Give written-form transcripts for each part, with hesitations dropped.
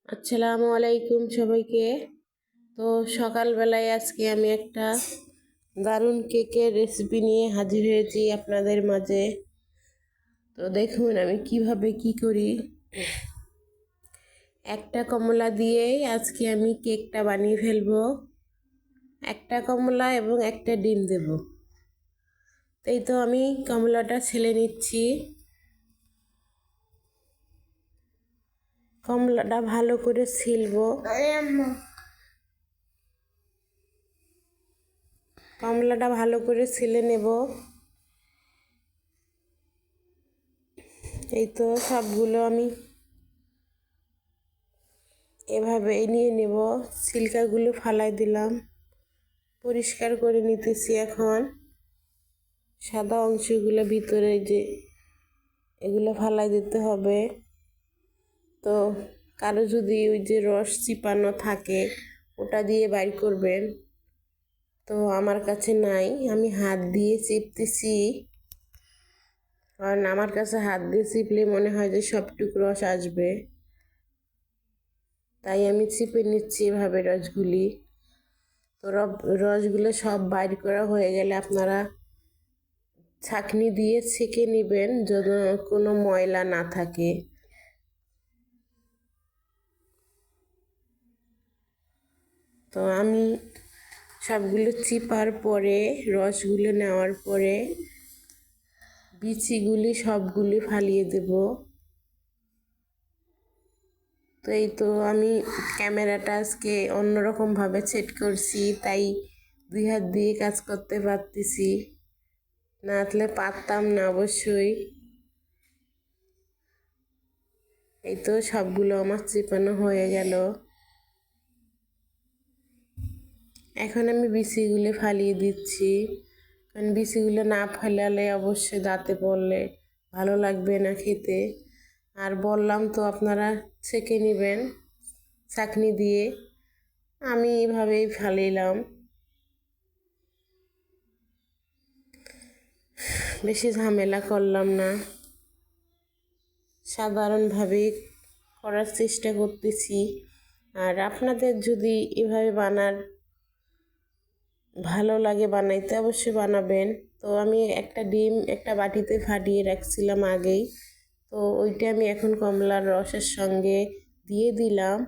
আসসালামু আলাইকুম সবাইকে। তো সকালবেলায় আজকে আমি একটা দারুণ কেকের রেসিপি নিয়ে হাজির হয়েছি আপনাদের মাঝে। তো দেখুন আমি কিভাবে কি করি। একটা কমলা দিয়েই আজকে আমি কেকটা বানিয়ে ফেলবো। একটা কমলা এবং একটা ডিম দেব। এই তো আমি কমলাটা ছেলে নিচ্ছি। কমলাটা ভালো করে ছিলবো। কমলাটা ভালো করে ছিলে নেব। এই তো সবগুলো আমি এভাবে নিয়ে নেব। ছিলকাগুলো ফালাই দিলাম, পরিষ্কার করে নিতেছি। এখন সাদা অংশগুলো ভিতরে যে এগুলো ফালাই দিতে হবে। তো কারো যদি ওই যে রস চিপানো থাকে ওটা দিয়ে বাইর করবেন, তো আমার কাছে নাই, আমি হাত দিয়ে চিপতেছি। কারণ আমার কাছে হাত দিয়ে চিপলে মনে হয় যে সবটুকু রস আসবে, তাই আমি চিপে নিচ্ছি এভাবে রসগুলি। তো রসগুলো সব বাইর করা হয়ে গেলে আপনারা ছাঁকনি দিয়ে ছেঁকে নেবেন যেন কোনো ময়লা না থাকে। তো আমি সবগুলো চিপার পরে রসগুলো নেওয়ার পরে বিচিগুলি সবগুলি ফালিয়ে দেব। তো এই তো আমি ক্যামেরাটা আজকে অন্যরকমভাবে সেট করছি, তাই দুই হাত দিয়ে কাজ করতে পারতেছি, না হলে পারতাম না অবশ্যই। এই তো সবগুলো আমার চিপানো হয়ে গেল। এখন আমি বিচিগুলো ফালিয়ে দিচ্ছি, কারণ বিচিগুলো না ফালালে অবশ্যই দাঁতে পড়লে ভালো লাগবে না খেতে। আর বললাম তো আপনারা ছেঁকে নেবেন ছাঁকনি দিয়ে, আমি এইভাবেই ফালিলাম, বেশি ঝামেলা করলাম না, সাধারণভাবেই করার চেষ্টা করতেছি। আর আপনাদের যদি এভাবে ভালো লাগে বানাইতে অবশ্যই বানাবেন। তো আমি একটা ডিম একটা বাটিতে ফাটিয়ে রাখছিলাম আগেই, তো ওইটা আমি এখন কমলার রসের সঙ্গে দিয়ে দিলাম।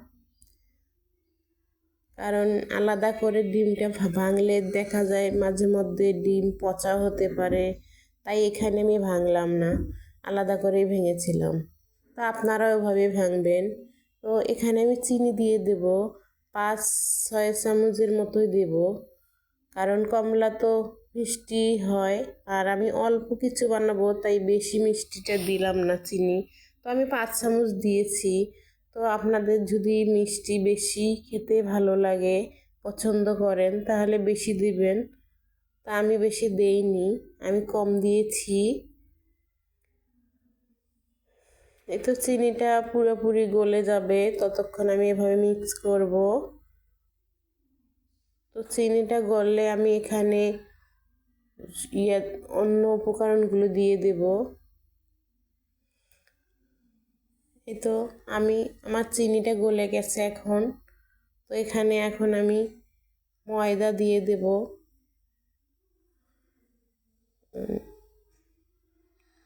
কারণ আলাদা করে ডিমটা ভাঙলে দেখা যায় মাঝে মধ্যে ডিম পচা হতে পারে, তাই এখানে আমি ভাঙলাম না, আলাদা করেই ভেঙেছিলাম। তো আপনারাও ওভাবে ভাঙবেন। তো এখানে আমি চিনি দিয়ে দেব, 5-6 চামচের মতোই দেব, কারণ কমলা তো মিষ্টি হয় আর আমি অল্প কিছু বানাবো, তাই বেশি মিষ্টিটা দিলাম না চিনি। তো আমি 5 চামচ দিয়েছি। তো আপনাদের যদি মিষ্টি বেশি খেতে ভালো লাগে, পছন্দ করেন, তাহলে বেশি দিবেন। তা আমি বেশি দেইনি, আমি কম দিয়েছি। এই তো চিনিটা পুরোপুরি গলে যাবে ততক্ষণ আমি এভাবে মিক্স করব। তো চিনিটা গললে আমি এখানে অন্য উপকরণগুলো দিয়ে দেব। এই তো আমার চিনিটা গলে গেছে এখন। তো এখানে এখন আমি ময়দা দিয়ে দেব।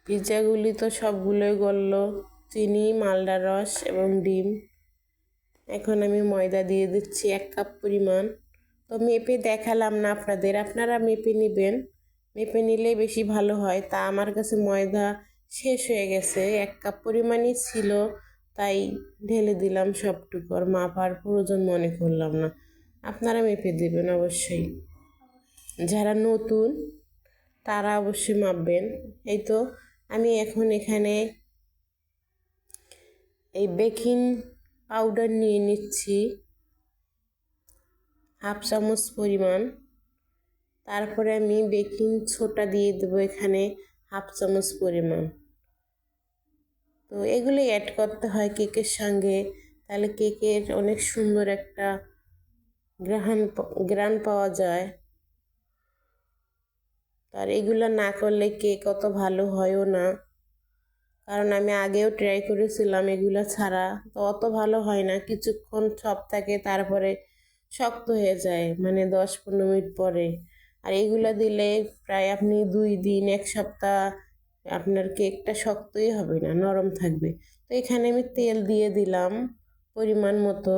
পিৎজাগুলি তো সবগুলোই গললো, চিনি, মালডা রস এবং ডিম। এখন আমি ময়দা দিয়ে দিচ্ছি 1 কাপ পরিমাণ। তো মেপে দেখালাম না আপনাদের, আপনারা মেপে নেবেন, মেপে নিলে বেশি ভালো হয়। তা আমার কাছে ময়দা শেষ হয়ে গেছে, 1 কাপ পরিমাণই ছিল, তাই ঢেলে দিলাম সবটুকু, আর মাপার প্রয়োজন মনে করলাম না। আপনারা মেপে দেবেন অবশ্যই, যারা নতুন তারা অবশ্যই মাপবেন। এই তো আমি এখন এখানে এই বেকিং পাউডার নিয়ে নিচ্ছি 1/2 চামচ পরিমাণ। তারপরে আমি বেকিং সোডা দিয়ে দেবো এখানে 1/2 চামচ পরিমাণ। তো এগুলো অ্যাড করতে হয় কেকের সঙ্গে, তাহলে কেকের অনেক সুন্দর একটা গ্রান পাওয়া যায়। আর এগুলো না করলে কেক অত ভালো হয়ও না, কারণ আমি আগেও ট্রাই করেছিলাম এগুলা ছাড়া, তো অত ভালো হয় না, কিছুক্ষণ সব থাকে তারপরে শক্ত হয়ে যায়, মানে 10-15 মিনিট পরে। আর এগুলা দিলে প্রায় আপনি 2 দিন 1 সপ্তাহ আপনার কেকটা শক্তই হবে না, নরম থাকবে। তো এখানে আমি তেল দিয়ে দিলাম পরিমাণ মতো।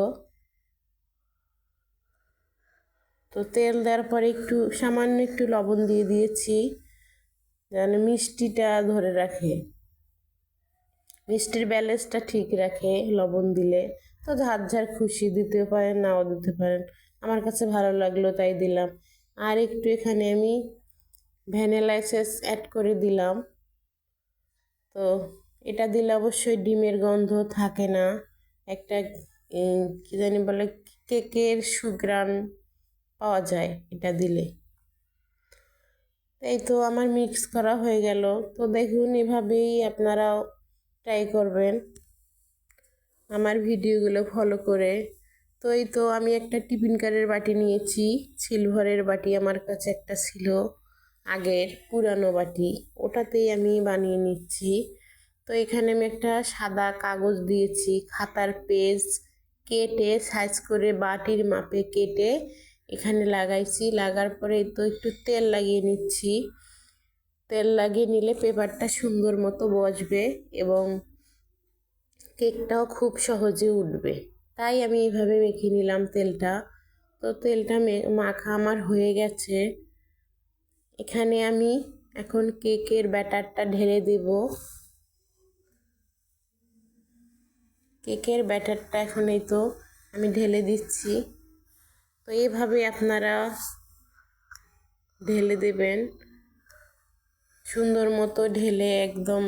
তো তেল দেওয়ার পরে একটু সামান্য একটু লবণ দিয়ে দিয়েছি যেন মিষ্টিটা ধরে রাখে, মিষ্টির ব্যালেন্সটা ঠিক রাখে লবণ দিলে। তো যার যার খুশি, দিতে পারেন নাও দিতে পারেন, আমার কাছে ভালো লাগলো তাই দিলাম। আর একটু এখানে আমি ভ্যানিলা এসেন্স অ্যাড করে দিলাম। তো এটা দিলে অবশ্যই ডিমের গন্ধ থাকে না, একটা কি জানি বলে কেকের সুঘ্রাণ পাওয়া যায় এটা দিলে। এই তো আমার মিক্স করা হয়ে গেল। তো দেখুন এভাবেই আপনারাও ট্রাই করবেন আমার ভিডিওগুলো ফলো করে। তো এই তো আমি একটা টিফিন কারের বাটি নিয়েছি, সিলভারের বাটি আমার কাছে একটা ছিল আগের পুরানো বাটি, ওটাতেই আমি বানিয়ে নিচ্ছি। তো এখানে আমি একটা সাদা কাগজ দিয়েছি, খাতার পেজ কেটে সাইজ করে বাটির মাপে কেটে এখানে লাগাইছি। লাগার পরে তো একটু তেল লাগিয়ে নিচ্ছি। তেল লাগিয়ে নিলে পেপারটা সুন্দর মতো বসবে এবং কেকটাও খুব সহজে উঠবে, তাই আমি এইভাবে মেখে নিলাম তেলটা। তো তেলটা মাখা আমার হয়ে গেছে। এখানে আমি এখন কেকের ব্যাটারটা ঢেলে দেব। কেকের ব্যাটারটা এখন এই তো আমি ঢেলে দিচ্ছি। তো এইভাবে আপনারা ঢেলে দেবেন, সুন্দর মতো ঢেলে একদম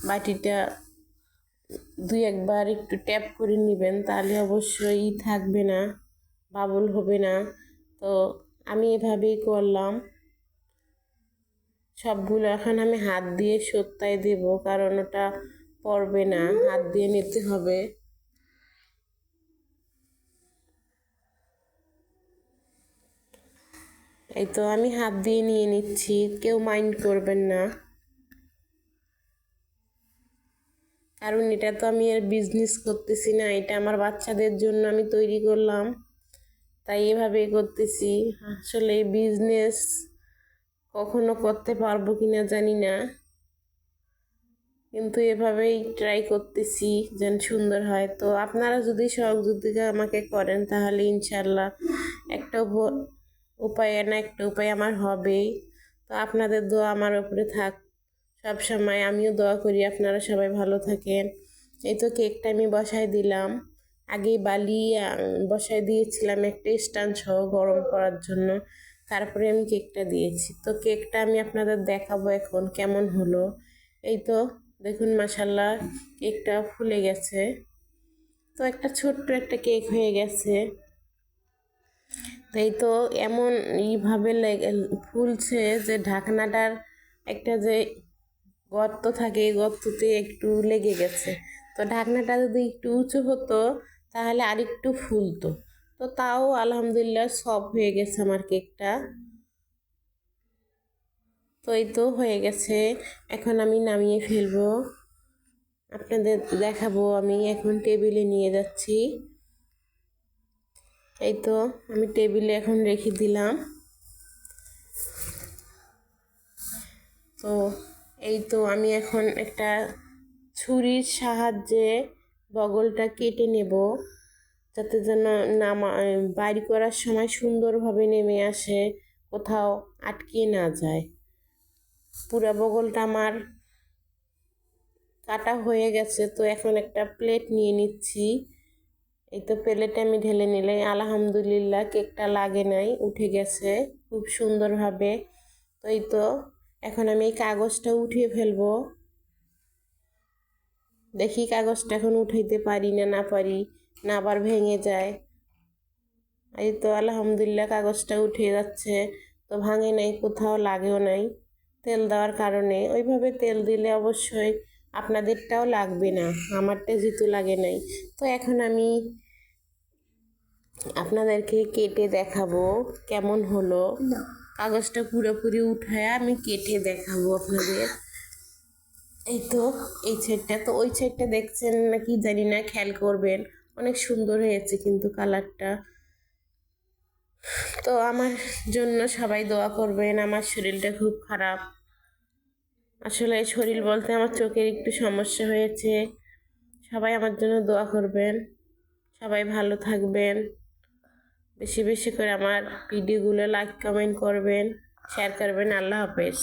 বাটিটা 2-1 বার একটু ট্যাপ করে নেবেন, তাহলে অবশ্যই থাকবে না, বাবল হবে না। তো আমি এভাবেই করলাম সবগুলো। এখন আমি হাত দিয়ে সত্যায় দেব, কারণ ওটা পড়বে না, হাত দিয়ে নিতে হবে। এই তো আমি হাত দিয়ে নিয়ে নিচ্ছি, কেউ মাইন্ড করবেন না, কারণ এটা তো আমি আর বিজনেস করতেছি না, এটা আমার বাচ্চাদের জন্য আমি তৈরি করলাম, তাই এভাবেই করতেছি। আসলে বিজনেস কখনো করতে পারবো কিনা জানি না, কিন্তু এভাবেই ট্রাই করতেছি যেন সুন্দর হয়। তো আপনারা যদি সহযোগিতা আমাকে করেন তাহলে ইনশাল্লাহ একটা উপায় না একটা উপায় আমার হবেই। তো আপনাদের দোয়া আমার উপরে থাক সব সময়, আমিও দোয়া করি আপনারা সবাই ভালো থাকেন। এই তো কেকটা আমি বসাই দিলাম, আগেই বালি বসাই দিয়েছিলাম একটা স্ট্যান্ড সহ গরম করার জন্য, তারপরে আমি কেকটা দিয়েছি। তো কেকটা আমি আপনাদের দেখাবো এখন কেমন হলো। এই তো দেখুন মাশাল্লাহ কেকটা ফুলে গেছে। তো একটা ছোট্ট একটা কেক হয়ে গেছে। তাই তো এমন এইভাবে ফুলছে যে ঢাকনাটার একটা যে গর্ত থাকে, এই গর্ততে একটু লেগে গেছে। তো ঢাকনাটা যদি একটু উঁচু হতো তাহলে আরেকটু ফুলতো। তো তাও আলহামদুলিল্লাহ সফট হয়ে গেছে আমার কেকটা। তো এই তো হয়ে গেছে, এখন আমি নামিয়ে ফেলবো, আপনাদের দেখাবো। আমি এখন টেবিলে নিয়ে যাচ্ছি। এই তো আমি টেবিলে এখন রেখে দিলাম। তো এই তো আমি এখন একটা ছুরির সাহায্যে বগলটা কেটে নেব, যাতে যেন বাইর করার সময় সুন্দরভাবে নেমে আসে, কোথাও আটকে না যায়। পুরা বগলটা আমার কাটা হয়ে গেছে। তো এখন একটা প্লেট নিয়ে নিচ্ছি। এই তো প্লেটে আমি ঢেলে নিলে আলহামদুলিল্লাহ কেকটা লাগে নাই, উঠে গেছে খুব সুন্দরভাবে। তো এই তো এখন আমি এই কাগজটা উঠিয়ে ফেলবো। দেখি কাগজটা এখন উঠাইতে পারি না না পারি, না আবার ভেঙে যায়। এই তো আলহামদুলিল্লাহ কাগজটা উঠে যাচ্ছে। তো ভাঙে নাই, কোথাও লাগেও নাই তেল দেওয়ার কারণে। ওইভাবে তেল দিলে অবশ্যই আপনাদেরটাও লাগবে না, আমারটা যেহেতু লাগে নাই। তো এখন আমি আপনাদেরকে কেটে দেখাবো কেমন হলো। কাগজটা পুরোপুরি উঠায় আমি কেটে দেখাবো আপনাদের। এই তো এই সাইডটা, তো ওই সাইডটা দেখছেন নাকি জানি না, খেয়াল করবেন, অনেক সুন্দর হয়েছে কিন্তু কালারটা। তো আমার জন্য সবাই দোয়া করবেন, আমার শরীরটা খুব খারাপ। আসলে শরীর বলতে আমার চোখের একটু সমস্যা হয়েছে। সবাই আমার জন্য দোয়া করবেন, সবাই ভালো থাকবেন। বেশি বেশি করে আমার ভিডিওগুলো লাইক কমেন্ট করবেন, শেয়ার করবেন। আল্লাহ হাফেজ।